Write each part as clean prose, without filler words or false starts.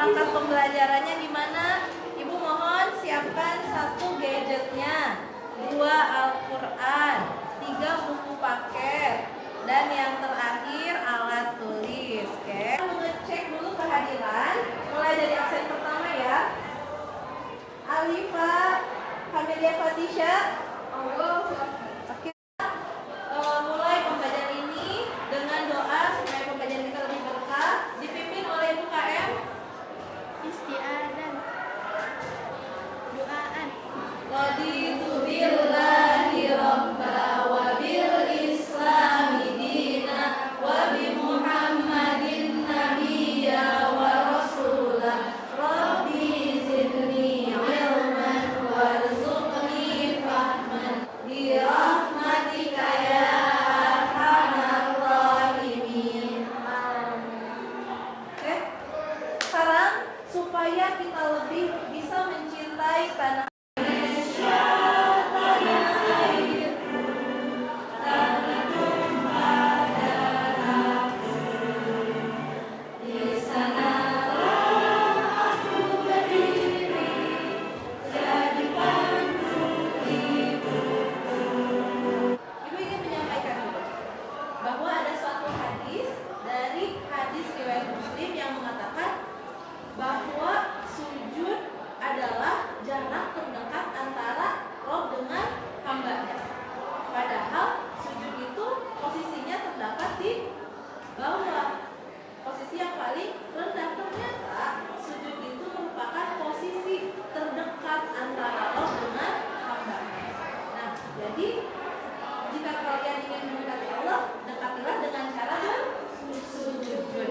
Perangkat pembelajarannya di mana? Ibu mohon siapkan 1 gadgetnya, 2 Al-Quran, 3 buku paket, dan yang terakhir alat tulis. Oke. Kita mengecek dulu kehadiran. Mulai dari absen pertama ya. Alifa Hamilia Fatisha. Oke. Mulai pembelajaran ini dengan doa supaya pembelajaran kita lebih berkah, dipimpin oleh Ibu KM Isti'adan Doaan Raditu billahi rabba wa bil islami dina wa bi Muhammadin nabiyya wa rasulah rabbi zidni ilman warzuqni fahman bi rahmatika ya arhamar rahimin. Oke. Sekarang supaya kita lebih bisa mencintai tanah bahwa ada suatu hadis dari hadis riwayat Muslim yang mengatakan bahwa sujud adalah jarak terdekat antara Rob dengan hambanya. Padahal sujud itu posisinya terdapat di bawah, posisi yang paling rendah. Ternyata sujud itu merupakan posisi terdekat antara Rob dengan hambanya. Nah, jadi jika kalian ingin mendekati Allah, dekatilah dengan cara bersujud.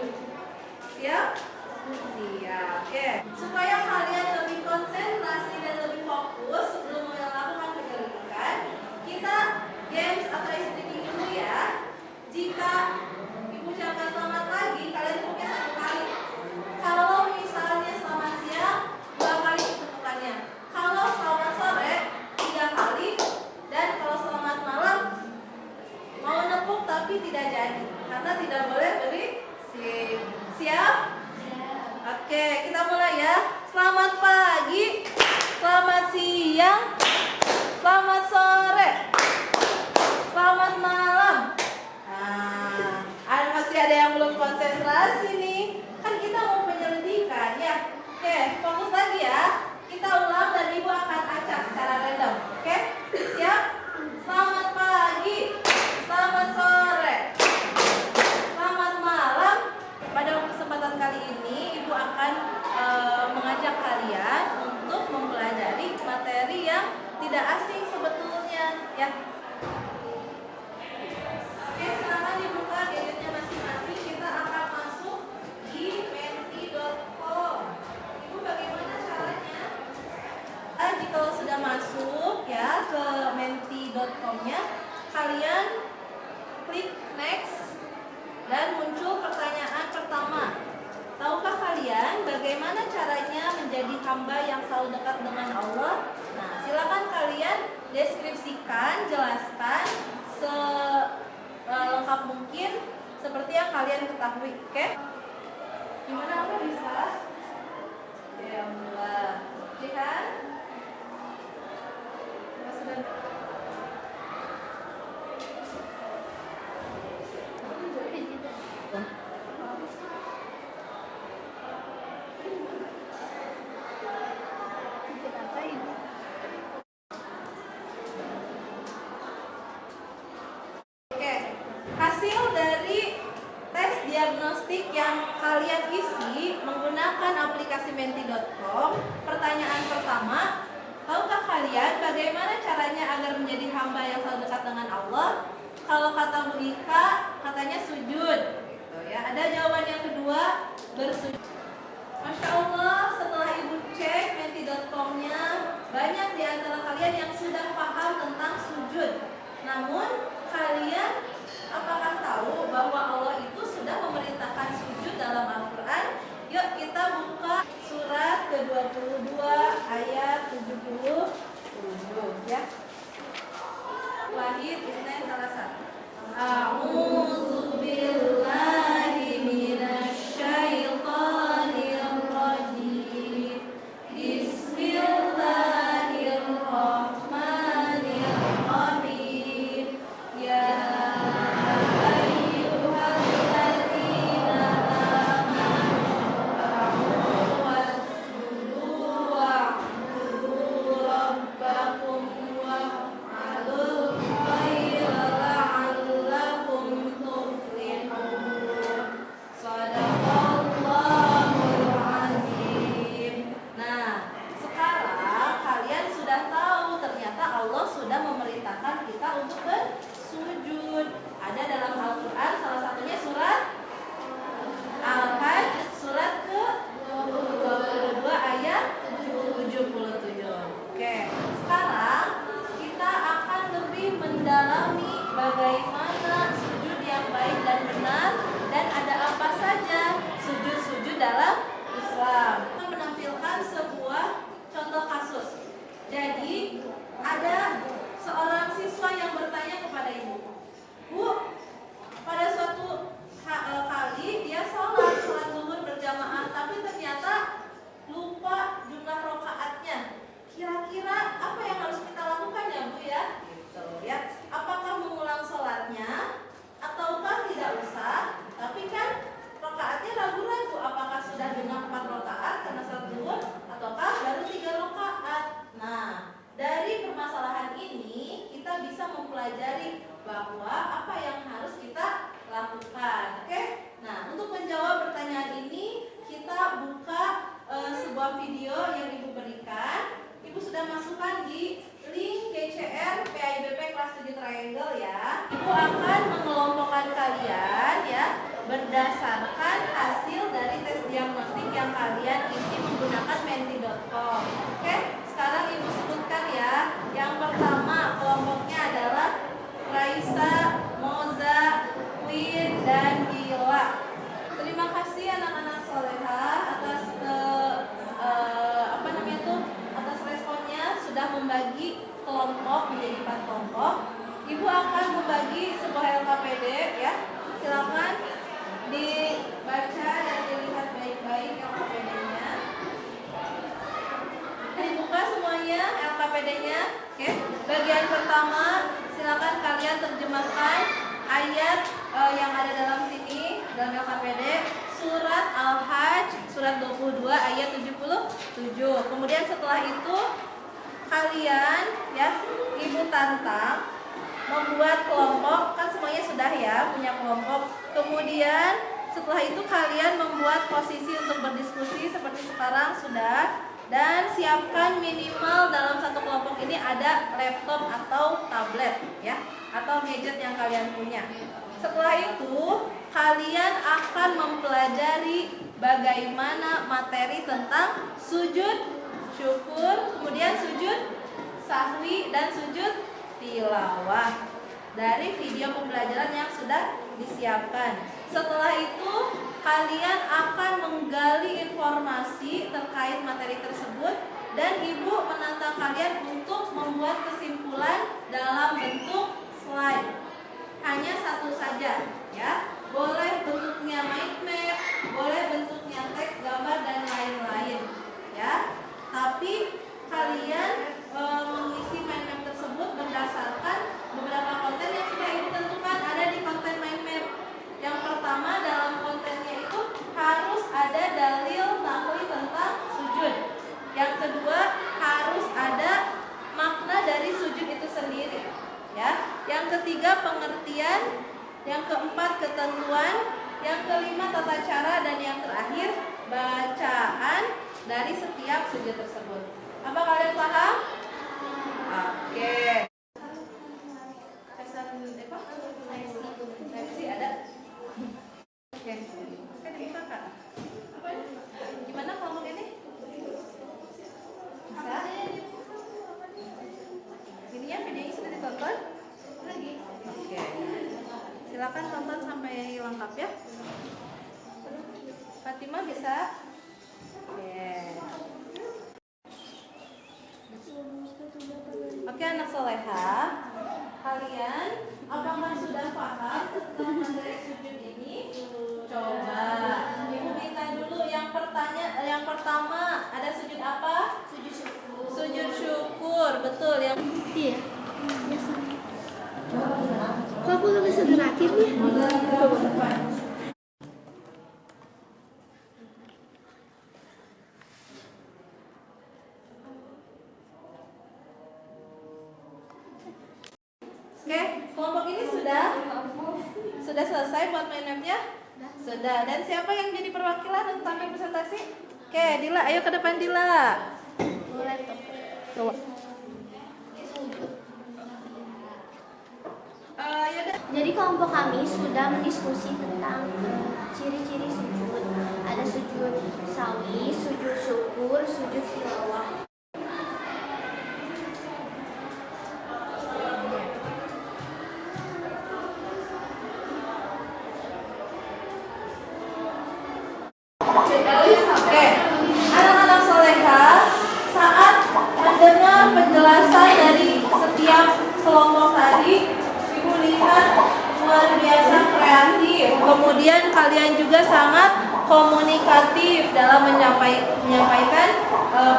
Siap? Siap. Oke. Supaya kalian lebih konsentrasi dan lebih fokus sebelum melakukan penyelidikan, kita games atau icebreaking dulu ya. Jika Ibu ucapkan selamat pagi, kalian punya 1 kali. Kalau misalnya selamat siang, 2 kali ketemukannya. Kalau selamat sore, 3 kali. Dan kalau selamat malam, mau nepuk tapi tidak jadi karena tidak boleh beri SIM. Siap? Oke, kita mulai ya. Selamat pagi, selamat siang, selamat sore, selamat malam. Nah, masih ada yang belum konsentrasi nih. Kan kita mau penyelidikan ya. Oke, fokus lagi ya. Kita ulang dan Ibu akan acak secara random. Oke, siap? Selamat pagi, selamat sore, selamat malam. Pada kesempatan kali ini Ibu akan mengajak kalian untuk mempelajari materi yang tidak asing sebetulnya ya. Oke, silakan dibuka gadgetnya masing-masing. Kita akan masuk di menti.com. Ibu bagaimana caranya? Jika sudah masuk ya ke menti.com-nya, kalian klik next dan muncul pertanyaan pertama. Tahukah kalian bagaimana caranya menjadi hamba yang selalu dekat dengan Allah? Nah, silakan kalian deskripsikan, jelaskan selengkap mungkin seperti yang kalian ketahui. Oke? Gimana, apa bisa? Ya, mulai. Jihan? Sudah. Hasil dari tes diagnostik yang kalian isi menggunakan aplikasi menti.com. Pertanyaan pertama, tahukah kalian bagaimana caranya agar menjadi hamba yang selalu dekat dengan Allah? Kalau kata Bu Ika, katanya sujud gitu ya. Ada jawaban yang kedua, bersujud. Masya Allah, setelah Ibu cek menti.com-nya, banyak di antara kalian yang sudah paham tentang sujud. Namun kalian apakah tahu bahwa Allah itu sudah memerintahkan sujud dalam Al-Quran? Yuk kita buka surat ke-22 ayat 77 ya. Wahid Isnin salah satu. A'udzu billahi minasy syaithanir rajim. @menti.com. Oke, sekarang Ibu sebutkan ya. Yang pertama kelompoknya adalah Raisa, Moza, Queen, dan Gila. Terima kasih anak-anak soleha atas atas responnya, sudah membagi kelompok menjadi 4 kelompok. Ibu akan membagi sebuah LKPD ya. Silakan dibaca dan dilihat baik-baik LKPD-nya. Dibuka semuanya LKPD-nya. Oke. Bagian pertama, silakan kalian terjemahkan ayat yang ada dalam sini dalam LKPD, surat Al-Hajj surat 22 ayat 77. Kemudian setelah itu kalian ya, Ibu tantang membuat kelompok, kan semuanya sudah ya punya kelompok. Kemudian setelah itu kalian membuat posisi untuk berdiskusi seperti sekarang sudah. Dan siapkan minimal dalam satu kelompok ini ada laptop atau tablet ya, atau gadget yang kalian punya. Setelah itu kalian akan mempelajari bagaimana materi tentang sujud syukur, kemudian sujud sahwi dan sujud tilawah dari video pembelajaran yang sudah disiapkan. Setelah itu kalian akan menggali informasi terkait materi tersebut dan Ibu menantang kalian untuk membuat kesimpulan dalam bentuk slide. Hanya satu saja ya. Boleh bentuknya mind map, boleh bentuknya teks, gambar dan lain-lain ya. Tapi kalian mengisi mind map tersebut berdasarkan beberapa konten yang sudah Ibu tentukan ada di konten mind map. Yang pertama dalam kontennya itu harus ada dalil nahwi tentang sujud. Yang kedua harus ada makna dari sujud itu sendiri ya. Yang ketiga pengertian, yang keempat ketentuan, yang kelima tata cara, dan yang terakhir bacaan dari setiap sujud tersebut. Apa kalian paham? Oke. Reaksi ada? Oke. Oke, dibuka Kak. Apa? Gimana kelompok ini? Bisa? Ininya videonya sudah ditonton? Lagi. Oke. Silakan tonton sampai lengkap ya. Fatima bisa? Oke. Oke anak soleha, kalian apakah sudah paham tentang materi sujud ini? Coba Ibu minta dulu yang pertama ada sujud apa? Sujud syukur. Sujud syukur, betul yang. Iya. Biasa. Kok aku nggak bisa gerakin nih? Oke, kelompok ini sudah selesai buat main mapnya? Sudah. Dan siapa yang jadi perwakilan untuk tampil presentasi? Oke, Dila, ayo ke depan Dila. Coba. Jadi kelompok kami sudah mendiskusi tentang ciri-ciri sujud. Ada sujud sawi, sujud syukur, sujud tilawah. Oke, anak-anak soleha, saat mendengar penjelasan dari setiap kelompok tadi, Ibu lihat luar biasa kreatif. Kemudian kalian juga sangat komunikatif dalam menyampaikan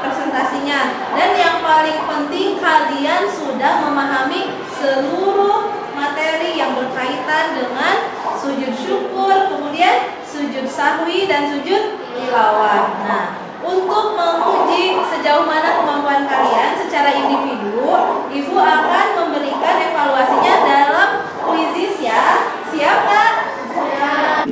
presentasinya. Dan yang paling penting kalian sudah memahami seluruh materi yang berkaitan dengan sujud syukur, kemudian sujud sahwi dan sujud tilawah. Nah, untuk menguji sejauh mana kemampuan kalian secara individu, Ibu akan memberikan evaluasinya dalam kuisis ya. Siap Kak? Siap.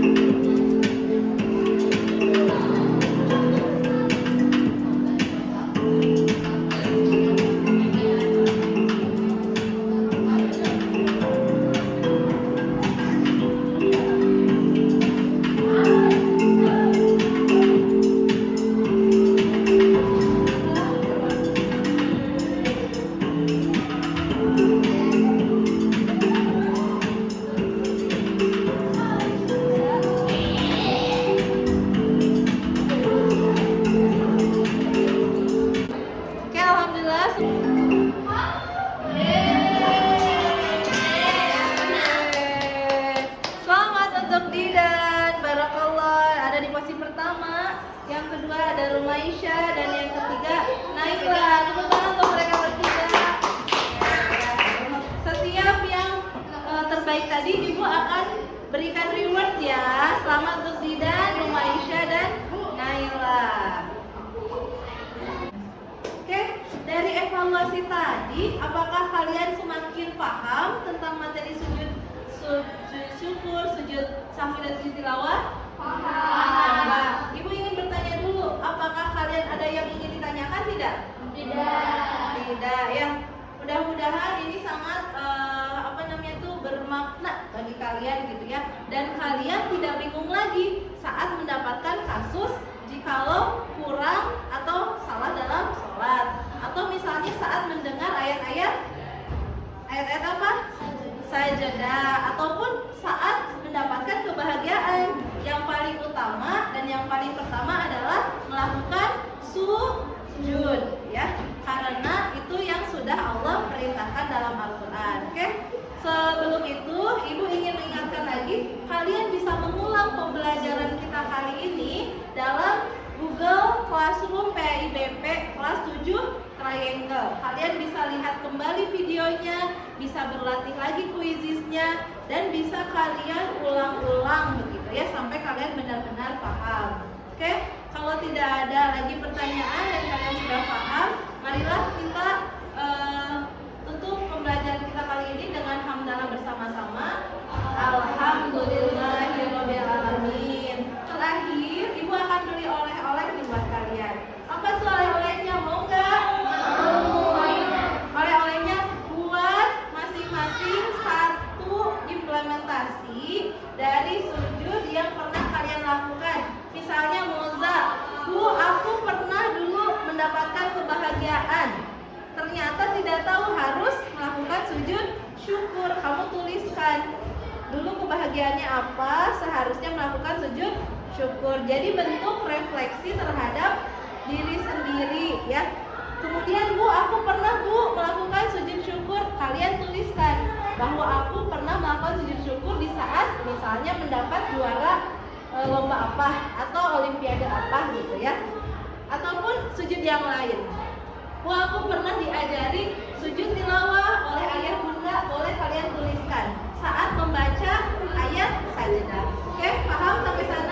ada Rumaisya, dan yang ketiga Naila. Tepuk tangan untuk mereka bertiga. Setiap yang terbaik tadi Ibu akan berikan reward ya. Selamat untuk Didan, Rumaisya, dan Naila. Oke, dari evaluasi tadi, apakah kalian semakin paham tentang materi sujud syukur, sujud sahwi, dan sujud tilawah? Paham. Ibu ingin bertanya dulu, apakah kalian ada yang ingin ditanyakan tidak? Tidak. Ya, mudah-mudahan ini sangat bermakna bagi kalian gitu ya. Dan kalian tidak bingung lagi saat mendapatkan kasus jikalau kurang atau salah dalam sholat, atau misalnya saat mendengar ayat-ayat apa? Sajadah, ataupun saat mendapatkan kebahagiaan. Yang paling utama dan yang paling pertama adalah melakukan sujud ya, karena itu yang sudah Allah perintahkan dalam Al-Quran. Oke? Sebelum itu, Ibu ingin mengingatkan lagi, kalian bisa mengulang pembelajaran kita kali ini dalam Google Classroom PAIBP kelas 7 Triangle. Kalian bisa lihat kembali videonya, bisa berlatih lagi kuisisnya, dan bisa kalian ulang-ulang begitu ya, sampai kalian benar-benar paham. Oke? Kalau tidak ada lagi pertanyaan dan kalian sudah paham, marilah kita tutup pembelajaran kita kali ini dengan hamdalah bersama-sama. Alhamdulillahirobbilalamin. Terakhir, Ibu akan beli oleh-oleh nih buat kalian. Apa tuh oleh-olehnya? Mau nggak? Mau. Oleh-olehnya buat masing-masing satu implementasi dari sujud yang pernah kalian lakukan. Misalnya Moza, Bu, aku pernah dulu mendapatkan kebahagiaan. Ternyata tidak tahu harus melakukan sujud syukur. Kamu tuliskan dulu kebahagiaannya apa, seharusnya melakukan sujud syukur. Jadi bentuk refleksi terhadap diri sendiri ya. Kemudian, Bu, aku pernah melakukan sujud syukur. Kalian tuliskan bahwa aku pernah melakukan sujud syukur di saat misalnya mendapat juara lomba apa atau olimpiade apa gitu ya. Ataupun sujud yang lain. Bu, aku pernah diajari sujud tilawah oleh ayah bunda, boleh kalian tuliskan saat membaca ayat sajadah. Oke, paham sampai sana?